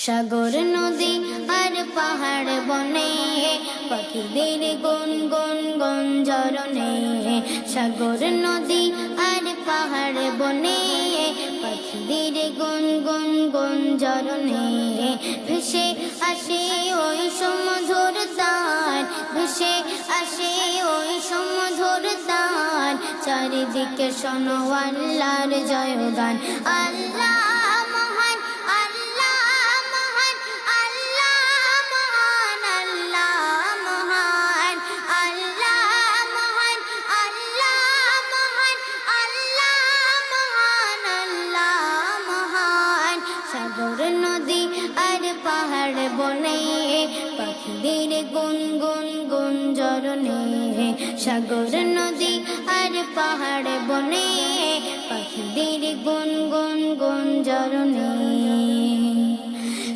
সাগর নদী আর পাহাড় বনে পাখিদের গুন গুন গঞ্জরনে। সাগর নদী আর পাহাড় বনে পাখিদের গুন গুন গঞ্জরনে। ভেসে আসে ওই সমুদ্র তার, ভেসে আসে ওই সমুদ্র তার। চারিদিকে শোনো আল্লাহর জয়গান। আল্লাহ নদী আর পাহাড় বনে পাখিদের গুন গুন গুঞ্জরনে। সাগর নদী আর পাহাড় বনে পাখিদের গুন গুন গুঞ্জরনে।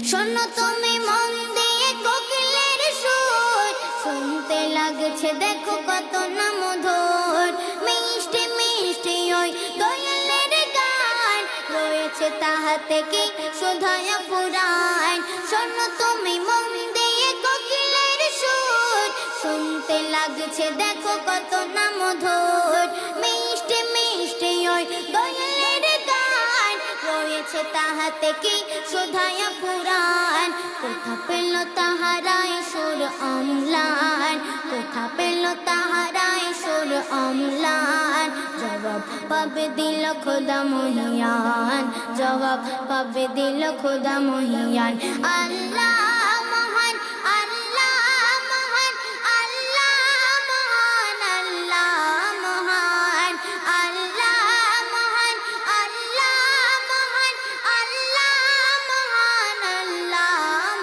শোনো তুমি মন দিয়ে কোকিলের সুর, শুনতে লাগছে দেখো কত না মধুর। মিষ্টি মিষ্টি ওই দয়ালের গান, রয়েছে তাহাতে কি সুধায় পুরাণ। শোনো তুমি মন দিয়ে কোকিলের সুর, শুনতে লাগছে দেখো কত না মধুর। মিষ্টি মিষ্টি ওই দয়ালের গান, রয়েছে তাহাতে কি সুধায় পুরাণ। কোথা পেল তাহারাই সুর অম্লান, কোথা পেল তাহারাই সুর অম্লান। জবাব পাবে দিল খোদা মহিয়ান, জবাব পাবে দিল খোদা মহিয়ান। আল্লাহ মহান, আল্লাহ মহান, আল্লাহ মহান, আল্লাহ মহান, আল্লাহ মহান, আল্লাহ মহান, আল্লাহ মহান, আল্লাহ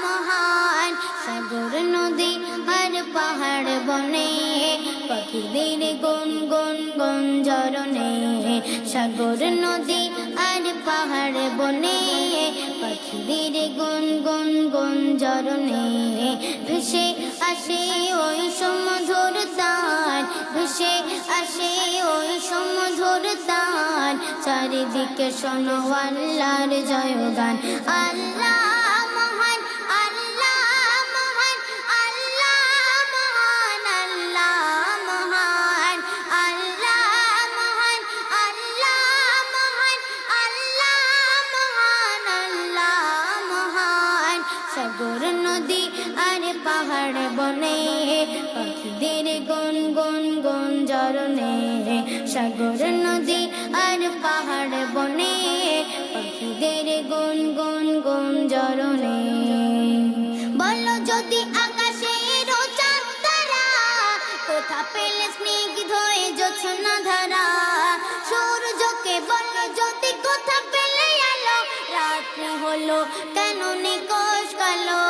মহান। সাগর নদী আর পাহাড় বনে পাখিদের গুন গুন গুঞ্জরনে। সাগর নদী আর পাহাড় বনে পাখিদের গুন গুন গুঞ্জরনে। ভেসে আসে ওই সমুদ্র তার, ভেসে আসে ওই সমুদ্র তার। চারিদিকে শোনো আল্লাহর জয়গান। আল্লাহ সাগর নদী আর পাহাড় বনে পাখিদের গুন গুন গুঞ্জরনে। সাগর নদী আর পাহাড় বনে পাখিদের গুন গুন গুঞ্জরনে। বলো যদি আকাশের চাঁদ তারা, কোথা পেলে স্নিগ্ধ হয়ে জোছনা ধারা। সূর্যকে বলো যদি কোথা পেলে আলো, রাত্রি হলো কেন নিকশ কালো।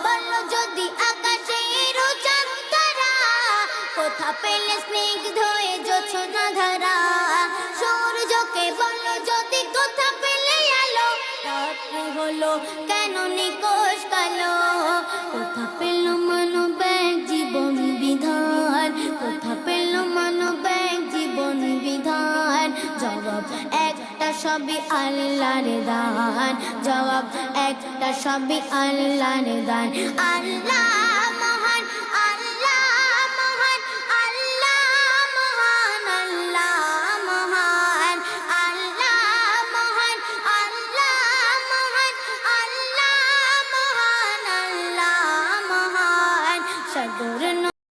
বলো যদি আকাশের চাঁদ তারা, কোথা পেলে স্নিগ্ধ হয়ে জোছনা ধারা। সূর্যকে বলো যদি কোথা পেলে আলো, রাত্রি হলো কেন নিকশ কালো। কোথা পেল মানব এক জীবন বিধান, কোথা পেল মানব এক জীবন বিধান। জবাব একটা সবই আল্লাহর দান, জবাব একটা সবই আল্লাহর দান। আল্লাহ মহান, আল্লাহ মহান, আল্লাহ মহান, আল্লাহ মহান, আল্লাহ মহান, আল্লাহ মহান, আল্লাহ মহান, আল্লাহ মহান। সাগর